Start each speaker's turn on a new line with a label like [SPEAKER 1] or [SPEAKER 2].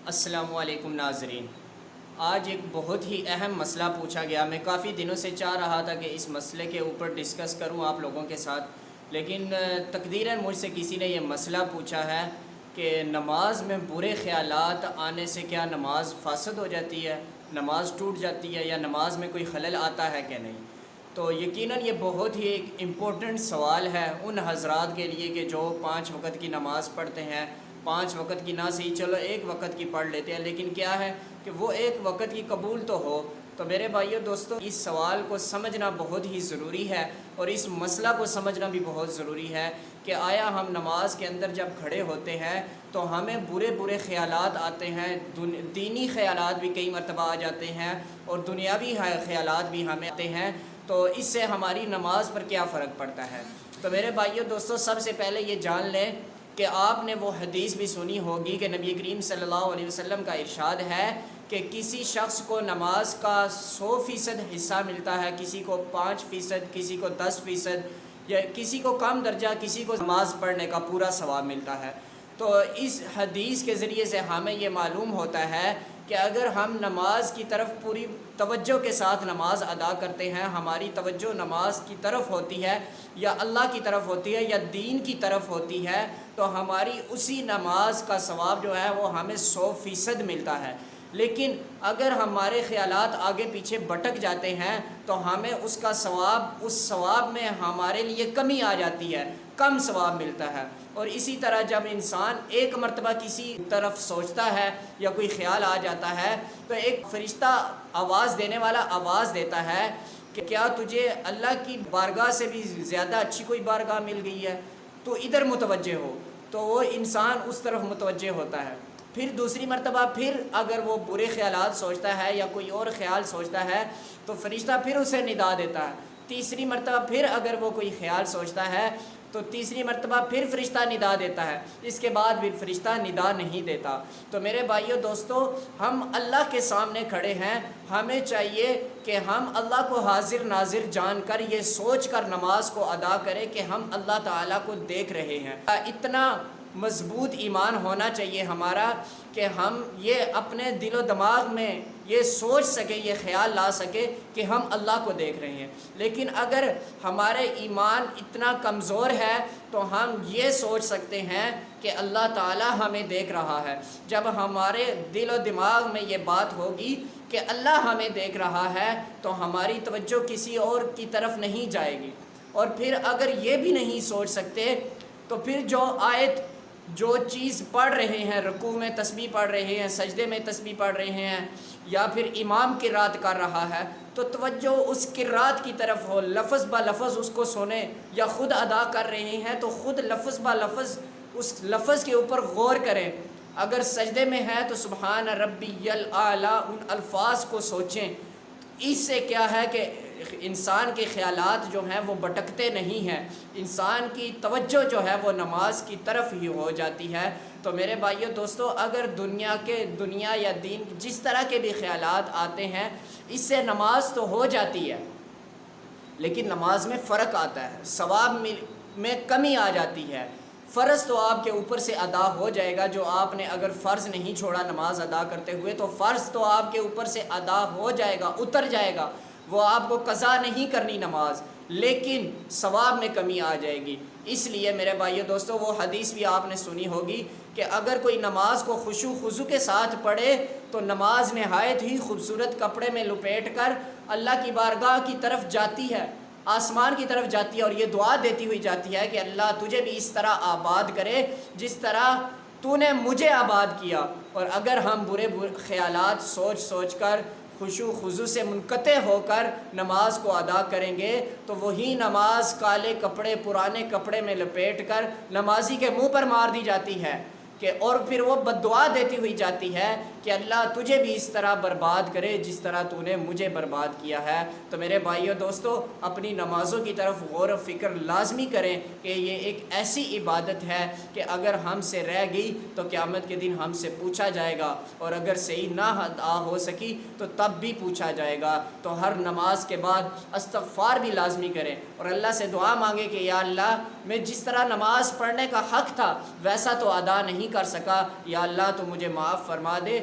[SPEAKER 1] السلام علیکم ناظرین، آج ایک بہت ہی اہم مسئلہ پوچھا گیا۔ میں کافی دنوں سے چاہ رہا تھا کہ اس مسئلے کے اوپر ڈسکس کروں آپ لوگوں کے ساتھ، لیکن تقدیراً مجھ سے کسی نے یہ مسئلہ پوچھا ہے کہ نماز میں برے خیالات آنے سے کیا نماز فاسد ہو جاتی ہے، نماز ٹوٹ جاتی ہے، یا نماز میں کوئی خلل آتا ہے کہ نہیں۔ تو یقیناً یہ بہت ہی ایک امپورٹنٹ سوال ہے ان حضرات کے لیے کہ جو 5 وقت کی نماز پڑھتے ہیں۔ 5 وقت کی نہ صحیح، چلو 1 وقت کی پڑھ لیتے ہیں، لیکن کیا ہے کہ وہ 1 وقت کی قبول تو ہو۔ تو میرے بھائیو دوستو، اس سوال کو سمجھنا بہت ہی ضروری ہے، اور اس مسئلہ کو سمجھنا بھی بہت ضروری ہے کہ آیا ہم نماز کے اندر جب کھڑے ہوتے ہیں تو ہمیں برے خیالات آتے ہیں، دینی خیالات بھی کئی مرتبہ آ جاتے ہیں، اور دنیاوی خیالات بھی ہمیں آتے ہیں، تو اس سے ہماری نماز پر کیا فرق پڑتا ہے۔ تو میرے بھائیو دوستو، سب سے پہلے یہ جان لیں کہ آپ نے وہ حدیث بھی سنی ہوگی کہ نبی کریم صلی اللہ علیہ وسلم کا ارشاد ہے کہ کسی شخص کو نماز کا 100% حصہ ملتا ہے، کسی کو 5%، کسی کو 10%، یا کسی کو کم درجہ، کسی کو نماز پڑھنے کا پورا ثواب ملتا ہے۔ تو اس حدیث کے ذریعے سے ہمیں یہ معلوم ہوتا ہے کہ اگر ہم نماز کی طرف پوری توجہ کے ساتھ نماز ادا کرتے ہیں، ہماری توجہ نماز کی طرف ہوتی ہے، یا اللہ کی طرف ہوتی ہے، یا دین کی طرف ہوتی ہے، تو ہماری اسی نماز کا ثواب جو ہے وہ ہمیں 100% ملتا ہے۔ لیکن اگر ہمارے خیالات آگے پیچھے بھٹک جاتے ہیں تو ہمیں اس ثواب میں ہمارے لیے کمی آ جاتی ہے، کم ثواب ملتا ہے۔ اور اسی طرح جب انسان ایک مرتبہ کسی طرف سوچتا ہے یا کوئی خیال آ جاتا ہے تو ایک فرشتہ آواز دینے والا آواز دیتا ہے کہ کیا تجھے اللہ کی بارگاہ سے بھی زیادہ اچھی کوئی بارگاہ مل گئی ہے، تو ادھر متوجہ ہو، تو وہ انسان اس طرف متوجہ ہوتا ہے۔ پھر دوسری مرتبہ پھر اگر وہ برے خیالات سوچتا ہے یا کوئی اور خیال سوچتا ہے تو فرشتہ پھر اسے ندا دیتا ہے۔ تیسری مرتبہ پھر اگر وہ کوئی خیال سوچتا ہے تو تیسری مرتبہ پھر فرشتہ ندا دیتا ہے، اس کے بعد بھی فرشتہ ندا نہیں دیتا۔ تو میرے بھائیو دوستو، ہم اللہ کے سامنے کھڑے ہیں، ہمیں چاہیے کہ ہم اللہ کو حاضر ناظر جان کر یہ سوچ کر نماز کو ادا کریں کہ ہم اللہ تعالیٰ کو دیکھ رہے ہیں۔ اتنا مضبوط ایمان ہونا چاہیے ہمارا کہ ہم یہ اپنے دل و دماغ میں یہ سوچ سکیں، یہ خیال لا سکیں کہ ہم اللہ کو دیکھ رہے ہیں۔ لیکن اگر ہمارے ایمان اتنا کمزور ہے تو ہم یہ سوچ سکتے ہیں کہ اللہ تعالیٰ ہمیں دیکھ رہا ہے۔ جب ہمارے دل و دماغ میں یہ بات ہوگی کہ اللہ ہمیں دیکھ رہا ہے تو ہماری توجہ کسی اور کی طرف نہیں جائے گی۔ اور پھر اگر یہ بھی نہیں سوچ سکتے تو پھر جو چیز پڑھ رہے ہیں، رکوع میں تسبیح پڑھ رہے ہیں، سجدے میں تسبیح پڑھ رہے ہیں، یا پھر امام قرات کر رہا ہے، تو توجہ اس قرات کی طرف ہو، لفظ با لفظ اس کو سنیں، یا خود ادا کر رہے ہیں تو خود لفظ با لفظ اس لفظ کے اوپر غور کریں۔ اگر سجدے میں ہے تو سبحان ربی الاعلیٰ ان الفاظ کو سوچیں۔ اس سے کیا ہے کہ انسان کے خیالات جو ہیں وہ بھٹکتے نہیں ہیں، انسان کی توجہ جو ہے وہ نماز کی طرف ہی ہو جاتی ہے۔ تو میرے بھائیو دوستو، اگر دنیا یا دین جس طرح کے بھی خیالات آتے ہیں، اس سے نماز تو ہو جاتی ہے لیکن نماز میں فرق آتا ہے، ثواب میں کمی آ جاتی ہے۔ فرض تو آپ کے اوپر سے ادا ہو جائے گا، جو آپ نے اگر فرض نہیں چھوڑا نماز ادا کرتے ہوئے تو فرض تو آپ کے اوپر سے ادا ہو جائے گا، اتر جائے گا، وہ آپ کو قضا نہیں کرنی نماز، لیکن ثواب میں کمی آ جائے گی۔ اس لیے میرے بھائیو دوستو، وہ حدیث بھی آپ نے سنی ہوگی کہ اگر کوئی نماز کو خشوع خضوع کے ساتھ پڑھے تو نماز نہایت ہی خوبصورت کپڑے میں لپیٹ کر اللہ کی بارگاہ کی طرف جاتی ہے، آسمان کی طرف جاتی ہے، اور یہ دعا دیتی ہوئی جاتی ہے کہ اللہ تجھے بھی اس طرح آباد کرے جس طرح تو نے مجھے آباد کیا۔ اور اگر ہم برے خیالات سوچ کر خشوع خضوع سے منقطع ہو کر نماز کو ادا کریں گے تو وہی نماز کالے کپڑے، پرانے کپڑے میں لپیٹ کر نمازی کے منہ پر مار دی جاتی ہے، اور پھر وہ بد دعا دیتی ہوئی جاتی ہے کہ اللہ تجھے بھی اس طرح برباد کرے جس طرح تو نے مجھے برباد کیا ہے۔ تو میرے بھائیو دوستو، اپنی نمازوں کی طرف غور و فکر لازمی کریں کہ یہ ایک ایسی عبادت ہے کہ اگر ہم سے رہ گئی تو قیامت کے دن ہم سے پوچھا جائے گا، اور اگر صحیح نہ ادا ہو سکی تو تب بھی پوچھا جائے گا۔ تو ہر نماز کے بعد استغفار بھی لازمی کریں اور اللہ سے دعا مانگے کہ یا اللہ میں جس طرح نماز پڑھنے کا حق تھا ویسا تو ادا نہیں کر سکا، یا اللہ تو مجھے معاف فرما دے۔